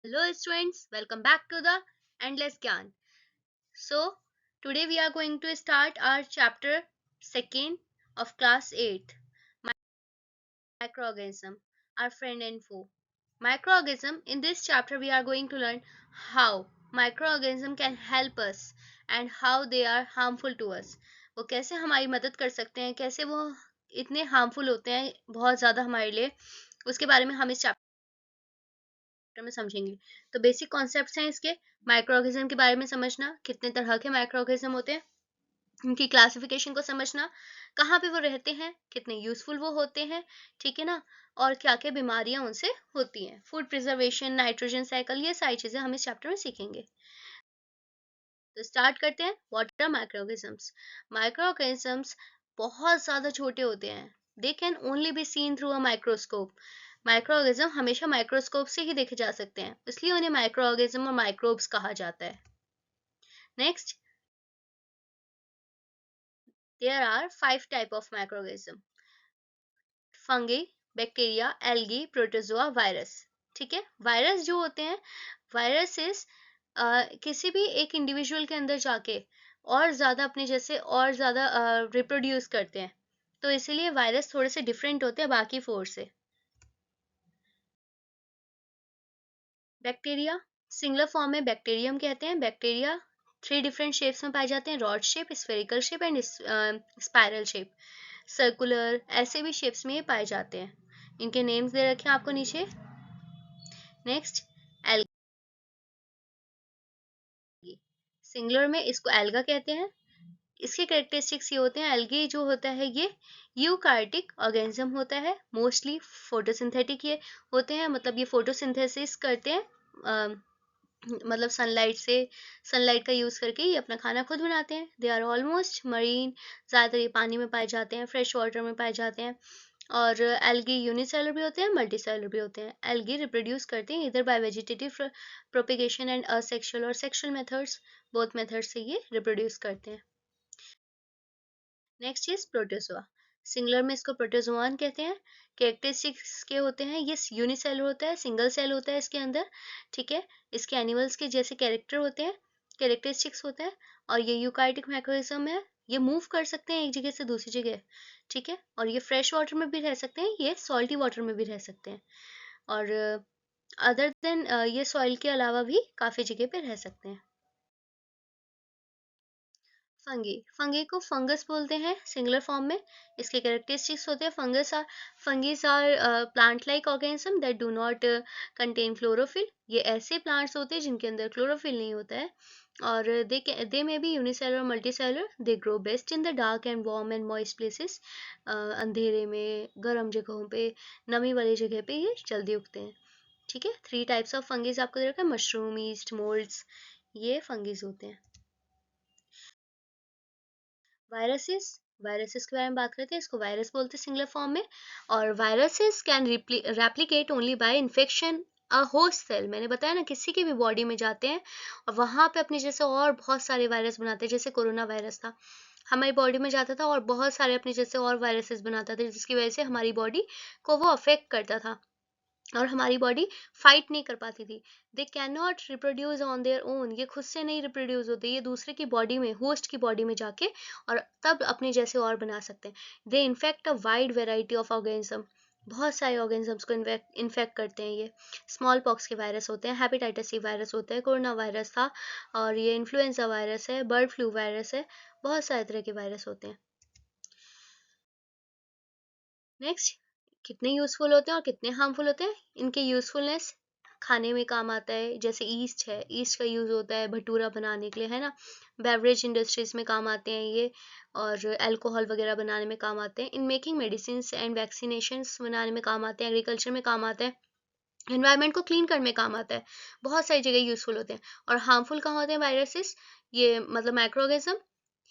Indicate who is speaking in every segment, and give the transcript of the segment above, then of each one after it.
Speaker 1: Hello students, welcome back to the Endless Gyan. So, today we are going to start our chapter 2nd of class 8th, microorganism, our friend and foe. Microorganism, in this chapter we are going to learn how microorganism can help us and how they are harmful to us. वो कैसे हमारी मदद कर सकते हैं, कैसे वो इतने हार्मफुल होते हैं बहुत ज़्यादा हमारे लिए, उसके बारे में हम इस चैप्टर में समझेंगे। तो बेसिक कॉन्सेप्ट्स हैं इसके। माइक्रो ऑर्गेनिज्म के बारे में समझना, कितने तरह के माइक्रो ऑर्गेनिज्म होते हैं, उनकी क्लासिफिकेशन को समझना, कहाँ पे वो रहते हैं, कितने यूजफुल वो होते हैं, ठीक है ना, और क्या क्या बीमारियां उनसे होती हैं, फूड प्रिजर्वेशन, नाइट्रोजन साइकिल, ये सारी चीजें हम इस चैप्टर में सीखेंगे। तो स्टार्ट करते हैं। What are micro organisms? Micro organisms बहुत ज्यादा छोटे होते हैं। They can only be seen through a microscope. Micro organism हमेशा माइक्रोस्कोप से ही देखे जा सकते हैं, इसलिए उन्हें माइक्रो ऑर्गेनिज्म और माइक्रोब्स कहा जाता है। Next, there are 5 type of microorganism: fungi, bacteria, algae, protozoa, virus. ठीक है, वायरस जो होते हैं, वायरसेस किसी भी एक इंडिविजुअल के अंदर जाके और ज्यादा अपने जैसे और ज्यादा रिप्रोड्यूस करते हैं, तो इसीलिए वायरस थोड़े से डिफरेंट होते हैं बाकी फोर से। बैक्टीरिया, सिंगुलर फॉर्म में बैक्टीरियम कहते हैं। बैक्टीरिया 3 डिफरेंट शेप्स में पाए जाते हैं: rod shape, spherical shape and spiral shape. Circular, ऐसे भी शेप्स में ये पाए जाते हैं। इनके नेम्स दे रखे हैं आपको नीचे। नेक्स्ट, एल्गी, सिंगुलर में इसको एल्गा कहते हैं। इसके कैरेक्टरिस्टिक्स ये होते हैं, एल्गी जो होता है ये यूकार्टिक ऑर्गेनिज्म होता है, मोस्टली फोटोसिंथेटिक ये होते हैं, मतलब ये फोटोसिंथेसिस करते हैं, मतलब सनलाइट का यूज करके ये अपना खाना खुद बनाते हैं। दे आर ऑलमोस्ट मरीन, ज्यादातर ये पानी में पाए जाते हैं, फ्रेश वाटर में पाए जाते हैं। और एल्गी यूनिसेलुलर भी होते हैं, मल्टीसेलुलर भी होते हैं। एल्गी रिप्रोड्यूस करते हैं इधर bye vegetative propagation and asexual और सेक्सुअल मेथड्स, बोथ मेथड से ये रिप्रोड्यूस करते हैं। नेक्स्ट इज प्रोटोजोआ, सिंगुलर में इसको प्रोटोजोआन कहते हैं। कैरेक्टरिस्टिक्स के होते हैं, ये यूनिसेलुलर होता है, सिंगल सेल होता है इसके अंदर, ठीक है। इसके एनिमल्स के जैसे कैरेक्टर होते हैं, कैरेक्टरिस्टिक्स होता है। और ये यूकार्टिक मैक्रोरिज्म है, ये मूव कर सकते हैं एक जगह से दूसरी जगह, ठीक है। और ये फ्रेश वाटर में भी रह सकते हैं, ये सॉल्टी वाटर में भी रह सकते हैं। और अदर देन ये सॉइल के अलावा भी काफ़ी जगह पे रह सकते हैं। फंगी, फंगी को फंगस बोलते हैं सिंगुलर फॉर्म में। इसके कैरेक्टरिस्टिक्स होते हैं, fungi are plant like organism that do not contain chlorophyll. ये ऐसे प्लांट्स होते हैं जिनके अंदर क्लोरोफिल नहीं होता है। और they may be unicellular, multicellular. They grow best in the dark and warm and moist places. अंधेरे में, गर्म जगहों पे, नमी वाली जगह पे ये जल्दी उगते हैं, ठीक है। 3 टाइप्स ऑफ फंगीज आपको दे रखा है: मशरूम, ईस्ट, मोल्ड्स, ये फंगीज होते हैं। वायरसेस, वायरसेस के बारे में बात करते हैं। इसको वायरस बोलते हैं सिंगुलर फॉर्म में। और viruses can replicate only by infection a host cell. मैंने बताया ना, किसी की भी बॉडी में जाते हैं और वहां पे अपने जैसे और बहुत सारे वायरस बनाते हैं। जैसे कोरोना वायरस था, हमारी बॉडी में जाता था और बहुत सारे अपने जैसे और वायरसेस बनाता था, जिसकी वजह से हमारी बॉडी को वो अफेक्ट करता था और हमारी बॉडी फाइट नहीं कर पाती थी। They can not reproduce on their own, ये खुद से नहीं रिप्रोड्यूस होते, ये दूसरे की बॉडी में, होस्ट की बॉडी में जाके और तब अपने जैसे और बना सकते हैं। They infect a wide variety of organism, बहुत सारे ऑर्गेनिजम्स को इन्फेक्ट करते हैं ये। स्मॉल पॉक्स के वायरस होते हैं, हेपेटाइटिस सी वायरस होता है, कोरोना वायरस था, और ये इन्फ्लुएंजा वायरस है, बर्ड फ्लू वायरस है, बहुत सारे तरह के वायरस होते हैं। नेक्स्ट, कितने यूजफुल होते हैं और कितने हार्मफुल होते हैं? इनके यूजफुलनेस, खाने में काम आता है, जैसे ईस्ट है, ईस्ट का यूज होता है भटूरा बनाने के लिए, है ना। बेवरेज इंडस्ट्रीज में काम आते हैं ये, और अल्कोहल वगैरह बनाने में काम आते हैं। In making medicine and vaccinations बनाने में काम आते हैं, एग्रीकल्चर में काम आता है, एनवायरनमेंट को क्लीन करने में काम आता है, बहुत सारी जगह यूजफुल होते हैं। और हार्मफुल कहाँ होते हैं वायरसेस? ये मतलब माइक्रो,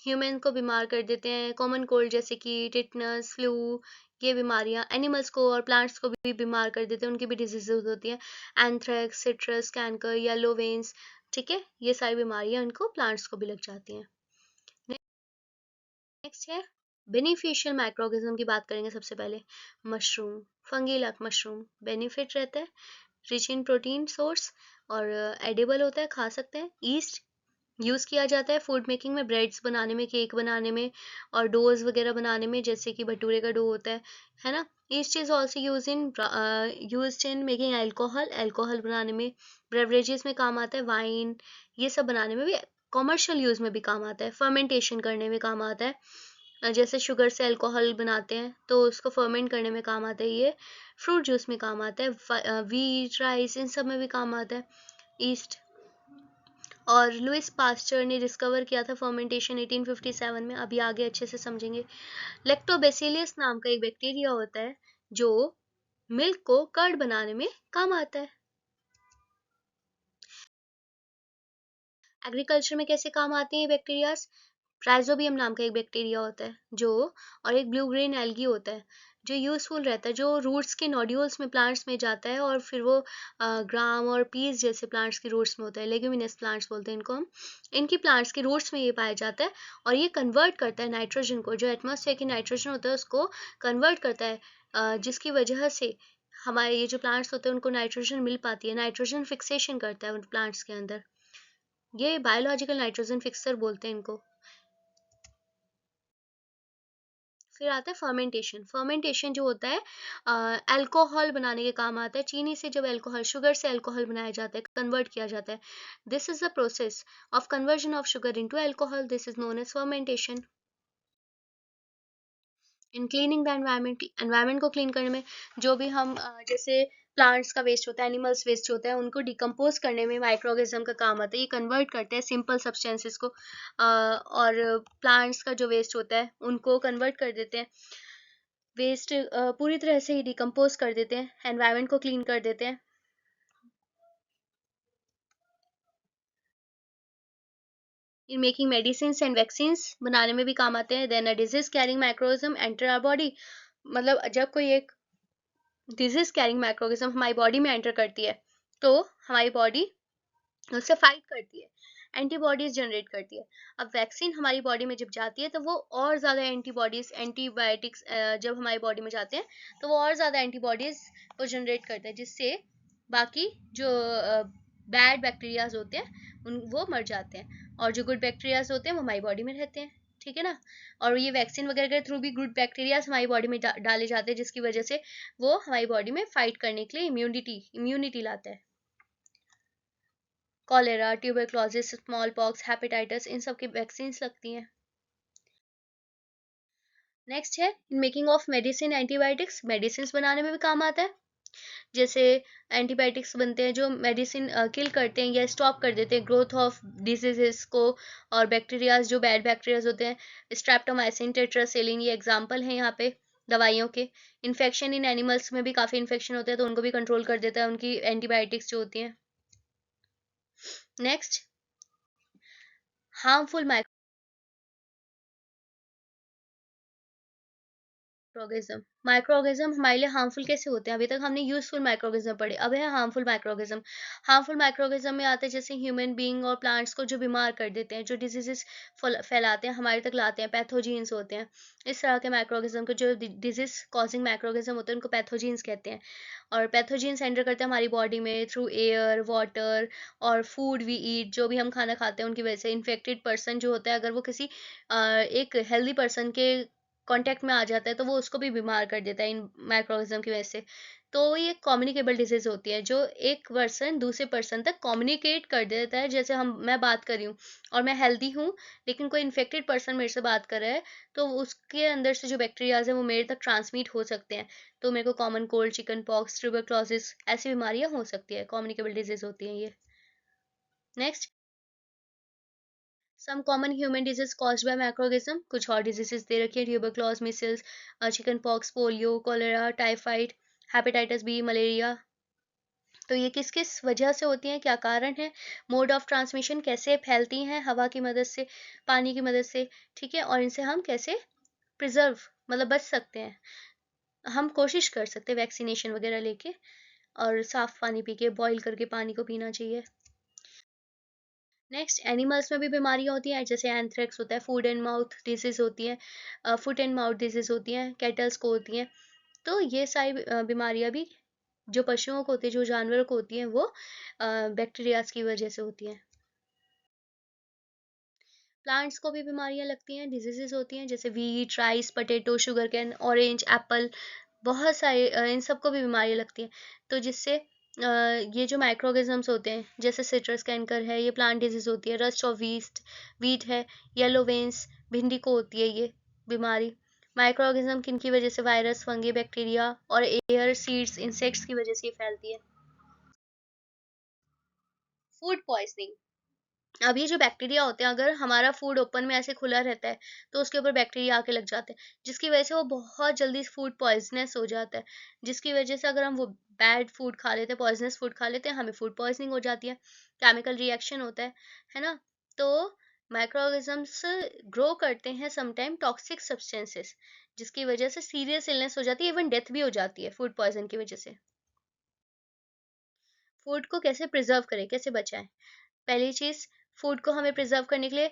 Speaker 1: ह्यूमन को बीमार कर देते हैं, कॉमन कोल्ड जैसे कि टिटनस, फ्लू, ये बीमारियां एनिमल्स को और प्लांट्स को भी बीमार कर देते हैं, उनकी भी डिजीजेज होती हैं। Anthrax, citrus, canker, yellow veins, ठीक है, ये सारी बीमारियां इनको प्लांट्स को भी लग जाती हैं। नेक्स्ट है बेनिफिशियल माइक्रोऑर्गेनिज्म की बात करेंगे सबसे पहले। Mushroom, fungi like mushroom, benefit रहता है, रिच इन प्रोटीन सोर्स और एडिबल होता है, खा सकते हैं। ईस्ट यूज़ किया जाता है फूड मेकिंग में, ब्रेड्स बनाने में, केक बनाने में और डोज वगैरह बनाने में, जैसे कि भटूरे का डो होता है ना। East is also use in making alcohol, alcohol बनाने में, बेवरेजेस में काम आता है, वाइन ये सब बनाने में भी, कॉमर्शियल यूज़ में भी काम आता है, फर्मेंटेशन करने में काम आता है। जैसे शुगर से अल्कोहल बनाते हैं तो उसको फर्मेंट करने में काम आता है ये। फ्रूट जूस में काम आता है, वीट राइस इन सब में भी काम आता है ईस्ट। और लुइस पास्चर ने डिस्कवर किया था फर्मेंटेशन 1857 में। अभी आगे अच्छे से समझेंगे। लैक्टोबैसिलस नाम का एक बैक्टीरिया होता है जो मिल्क को कर्ड बनाने में काम आता है। एग्रीकल्चर में कैसे काम आते हैं ये बैक्टीरियाज? राइजोबियम नाम का एक बैक्टीरिया होता है जो, और एक ब्लू ग्रीन एल्गी होता है जो यूजफुल रहता है, जो रूट्स के नोड्यूल्स में प्लांट्स में जाता है और फिर वो ग्राम और पीस जैसे प्लांट्स की रूट्स में होता है। लेग्यूमिनस प्लांट्स बोलते हैं इनको हम। इनकी प्लांट्स की रूट्स में ये पाया जाता है और ये कन्वर्ट करता है नाइट्रोजन को, जो एटमॉस्फेयर की नाइट्रोजन होता है उसको कन्वर्ट करता है, जिसकी वजह से हमारे ये जो प्लांट्स होते हैं उनको नाइट्रोजन मिल पाती है। नाइट्रोजन फिक्सेशन करता है उन प्लांट्स के अंदर, ये बायोलॉजिकल नाइट्रोजन फिक्सर बोलते हैं इनको। फिर आता है फर्मेंटेशन। फर्मेंटेशन जो होता है अल्कोहल बनाने के काम आता है। चीनी से जब अल्कोहल, शुगर से अल्कोहल बनाया जाता है, कन्वर्ट किया जाता है। This is the process of conversion of sugar into alcohol, this is known as fermentation. In cleaning the environment, environment को क्लीन करने में, जो भी हम जैसे प्लांट्स का वेस्ट होता है, एनिमल्स वेस्ट होता है, उनको डिकम्पोज करने में माइक्रोऑर्गेनिज्म का काम आता है। ये कन्वर्ट करते हैं सिंपल सब्सटेंसेस को, और प्लांट्स का जो वेस्ट होता है उनको कन्वर्ट कर देते हैं। वेस्ट पूरी तरह से ही डिकम्पोज कर देते हैं, एनवायरनमेंट को क्लीन कर देते हैं। In making medicine and vaccine बनाने में भी काम आते हैं। Then a disease carrying microorganism enter our body, मतलब जब कोई एक डिजीज कैरिंग माइक्रोऑर्गेनिज्म हमारी बॉडी में एंटर करती है तो हमारी बॉडी उससे फाइट करती है, एंटीबॉडीज जनरेट करती है। अब वैक्सीन हमारी बॉडी में जब जाती है तो वो और ज़्यादा एंटीबॉडीज, एंटीबायोटिक्स जब हमारी बॉडी में जाते हैं तो वो और ज़्यादा एंटीबॉडीज को जनरेट करता है, जिससे बाकी जो बैड बैक्टीरियाज होते हैं वो मर जाते हैं और जो गुड बैक्टीरियाज होते हैं वो हमारी बॉडी में रहते हैं। ठीक है ना। और ये वैक्सीन वगैरह के थ्रू भी गुड बैक्टीरियाज हमारी बॉडी में डाले जाते हैं, जिसकी वजह से वो हमारी बॉडी में फाइट करने के लिए इम्यूनिटी लाता है। Cholera, tuberculosis, small pox, hepatitis, इन सब की वैक्सीन लगती हैं। नेक्स्ट है making of medicine antibiotics, medicine बनाने में भी काम आता है। जैसे एंटीबायोटिक्स बनते हैं जो मेडिसिन किल करते हैं या स्टॉप कर देते हैं ग्रोथ ऑफ डिजीजेस को, और बैक्टीरियाज जो बैड बैक्टीरियाज होते हैं, स्ट्रेप्टोमाइसिन, टेट्रासाइक्लिन, ये एग्जांपल हैं यहाँ पे दवाइयों के। इन्फेक्शन इन एनिमल्स में भी काफ़ी इन्फेक्शन होते हैं तो उनको भी कंट्रोल कर देता है उनकी एंटीबायोटिक्स जो होती हैं। Next, harmful माइक्रोऑर्गेज्म। माइक्रोऑर्गेज्म हमारे लिए हार्मफुल कैसे होते हैं? अभी तक हमने यूजफुल माइक्रोऑर्गेज्म पढ़े, अब है हार्मफुल माइक्रोऑर्गेज्म। हार्मफुल माइक्रोऑर्गेज्म में आते हैं जैसे ह्यूमन बीइंग और प्लांट्स को जो बीमार कर देते हैं, जो डिजीजेस फैलाते हैं, हमारे तक लाते हैं, पैथोजीन्स होते हैं। इस तरह के माइक्रोऑर्गेज्म को, जो डिजीज कॉजिंग माइक्रोऑर्गेज्म होते हैं, उनको पैथोजीन्स कहते हैं। और पैथोजीन्स एंटर करते हैं हमारी बॉडी में थ्रू एयर, वाटर और फूड वी ईट, जो भी हम खाना खाते हैं उनकी वजह से। इन्फेक्टेड पर्सन जो होता है, अगर वो किसी एक हेल्दी पर्सन के कांटेक्ट में आ जाता है तो वो उसको भी बीमार कर देता है इन माइक्रोऑर्गेनिज्म की वजह से। तो ये कम्युनिकेबल डिजीज होती है, जो एक पर्सन दूसरे पर्सन तक कम्युनिकेट कर देता है। जैसे मैं बात कर रही हूँ और मैं हेल्दी हूँ, लेकिन कोई इन्फेक्टेड पर्सन मेरे से बात कर रहा है, तो उसके अंदर से जो बैक्टीरियाज है वो मेरे तक ट्रांसमिट हो सकते हैं। तो मेरे को common cold, chicken pox, tuberculosis ऐसी बीमारियां हो सकती है, कम्युनिकेबल डिजीज होती हैं ये। Next, some common human disease caused by microorganism. कुछ और डिजीजेस दे रखी है, tuberculosis, measles, chicken pox, polio, cholera, typhoid, hepatitis B, malaria. तो ये किस किस वजह से होती हैं, क्या कारण है? मोड ऑफ ट्रांसमिशन, कैसे फैलती हैं? हवा की मदद से, पानी की मदद से। ठीक है। और इनसे हम कैसे प्रिजर्व, मतलब बच सकते हैं, हम कोशिश कर सकते हैं वैक्सीनेशन वगैरह लेके, और साफ पानी पी के, बॉईल करके पानी को पीना चाहिए। नेक्स्ट, एनिमल्स में भी बीमारियां होती हैं, जैसे एंथ्रेक्स होता है, फूड एंड माउथ डिजीज होती है, फुट एंड माउथ डिजीज होती हैं, कैटल्स को होती हैं। तो ये सारी बीमारियां भी जो पशुओं को होती है, जो जानवरों को होती हैं, वो बैक्टीरियाज की वजह से होती हैं। प्लांट्स को भी बीमारियां लगती हैं, डिजीजेस होती हैं, जैसे wheat, rice, potato, sugar cane, orange, apple, बहुत सारे इन सबको भी बीमारियां लगती हैं। तो जिससे ये जो माइक्रो ऑर्गेनिजम्स होते हैं, जैसे सिट्रस कैंकर है, ये प्लांट डिजीज होती है। रस्ट ऑफ वीट वीट है, येलो वेन्स, भिंडी को होती है ये बीमारी। माइक्रो ऑर्गेनिज्म किन की वजह से, वायरस, फंगी, बैक्टीरिया और एयर, सीड्स, इंसेक्ट्स की वजह से ये फैलती है। फूड पॉइजनिंग, अब ये जो बैक्टीरिया होते हैं, अगर हमारा फूड ओपन में ऐसे खुला रहता है तो उसके ऊपर बैक्टीरिया आके लग जाते हैं, जिसकी वजह से वो बहुत जल्दी फूड पॉइजनस हो जाता है। जिसकी वजह से अगर हम वो बैड फूड खा लेते हैं, पॉइजनस फूड खा लेते हैं, हमें फूड पॉइजनिंग हो जाती है, केमिकल रिएक्शन होता है ना। तो माइक्रो ऑर्गेनिजम्स ग्रो करते हैं समटाइम टॉक्सिक सब्सटेंसेस, जिसकी वजह से सीरियस इलनेस हो जाती है, इवन डेथ भी हो जाती है फूड पॉइजन की वजह से। फूड को कैसे प्रिजर्व करें, कैसे बचाएं? पहली चीज़, फूड को हमें प्रिजर्व करने के लिए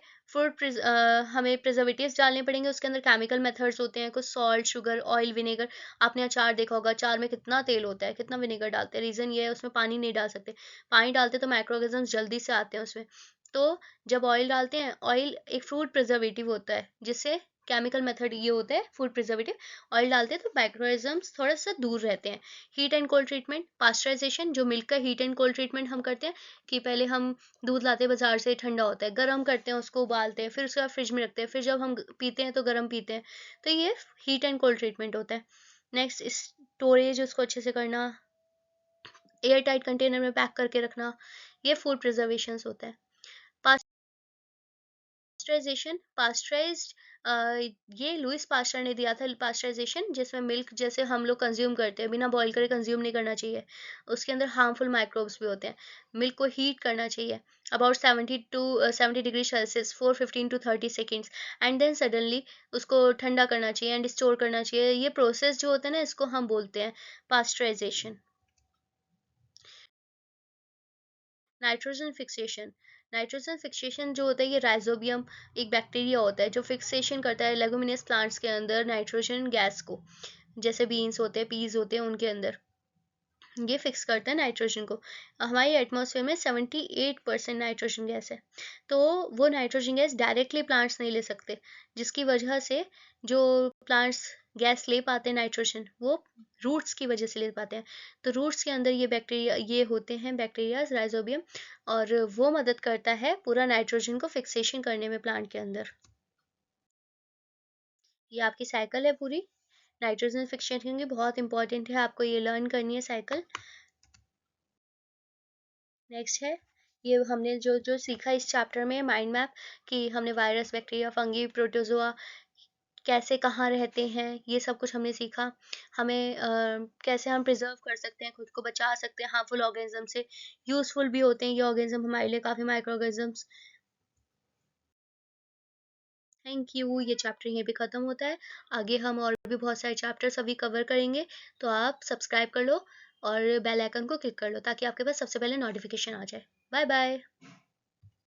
Speaker 1: हमें प्रिजर्वेटिव्स डालने पड़ेंगे। उसके अंदर केमिकल मेथड्स होते हैं, कुछ सॉल्ट, शुगर, ऑयल, विनेगर। आपने अचार देखा होगा, अचार में कितना तेल होता है, कितना विनेगर डालते हैं। रीज़न ये है, उसमें पानी नहीं डाल सकते। पानी डालते तो माइक्रो ऑर्गेनिजम्स जल्दी से आते हैं उसमें। तो जब ऑयल डालते हैं, ऑयल एक फूड प्रिजर्वेटिव होता है, जिससे केमिकल मेथड ये होता है फूड प्रिजर्वेटिव। ऑयल डालते हैं तो माइक्रोऑर्गेनिजम्स थोड़ा सा दूर रहते हैं। Heat and cold treatment, pasteurisation, जो मिल्क का हीट एंड कोल्ड ट्रीटमेंट हम करते हैं कि पहले हम दूध लाते हैं बाजार से, ठंडा होता है, गर्म करते हैं, उसको उबालते हैं, फिर उसके बाद फ्रिज में रखते हैं, फिर जब हम पीते हैं तो गर्म पीते हैं। तो ये हीट एंड कोल्ड ट्रीटमेंट होता है। नेक्स्ट, स्टोरेज उसको अच्छे से करना, एयर टाइट कंटेनर में पैक करके रखना, ये फूड प्रिजर्वेशन होता है। पास्चराइजेशन, ये लुइस पास्चर ने दिया था पास्चराइजेशन, जिसमें मिल्क जैसे हम लोग कंज्यूम करते हैं, बिना बॉईल करे कंज्यूम नहीं करना चाहिए। उसके अंदर हार्मफुल माइक्रोब्स भी होते हैं। मिल्क को हीट करना चाहिए about 70 degree Celsius for 15 to 30 seconds, and then suddenly उसको ठंडा करना चाहिए एंड स्टोर करना चाहिए। ये प्रोसेस जो होता है ना, इसको हम बोलते हैं pasteurisation. Nitrogen fixation, nitrogen fixation जो होता है, ये राइजोबियम एक बैक्टीरिया होता है जो फिक्सेशन करता है लेगुमिनस प्लांट्स के अंदर नाइट्रोजन गैस को, जैसे बीन्स होते हैं, पीज होते हैं, उनके अंदर ये फिक्स करता है नाइट्रोजन को। हमारे एटमॉस्फेयर में 78% नाइट्रोजन गैस है। तो वो नाइट्रोजन गैस डायरेक्टली प्लांट्स नहीं ले सकते, जिसकी वजह से जो प्लांट्स गैस ले पाते हैं नाइट्रोजन, वो रूट्स की वजह से ले पाते हैं। तो रूट्स के अंदर ये बैक्टीरिया, ये होते हैं बैक्टीरियाज, राइजोबियम, और वो मदद करता है पूरा नाइट्रोजन को फिक्सेशन करने में प्लांट के अंदर। ये आपकी साइकिल है पूरी, नाइट्रोजन फिक्सेशन की बहुत इंपॉर्टेंट है, आपको ये लर्न करनी है साइकिल। नेक्स्ट है, ये हमने जो जो सीखा इस चैप्टर में, माइंड मैप, कि हमने वायरस, बैक्टीरिया, फंगी, प्रोटोजोआ कैसे कहाँ रहते हैं, ये सब कुछ हमने सीखा। हमें कैसे हम प्रिजर्व कर सकते हैं, खुद को बचा सकते हैं हार्मफुल ऑर्गेनिज्म से। यूजफुल भी होते हैं ये ऑर्गेनिज्म हमारे लिए, काफ़ी माइक्रो ऑर्गेनिजम्स। थैंक यू, ये चैप्टर यहीं पे ख़त्म होता है। आगे हम और भी बहुत सारे चैप्टर्स अभी कवर करेंगे, तो आप सब्सक्राइब कर लो और बेल आइकन को क्लिक कर लो, ताकि आपके पास सबसे पहले नोटिफिकेशन आ जाए। Bye bye.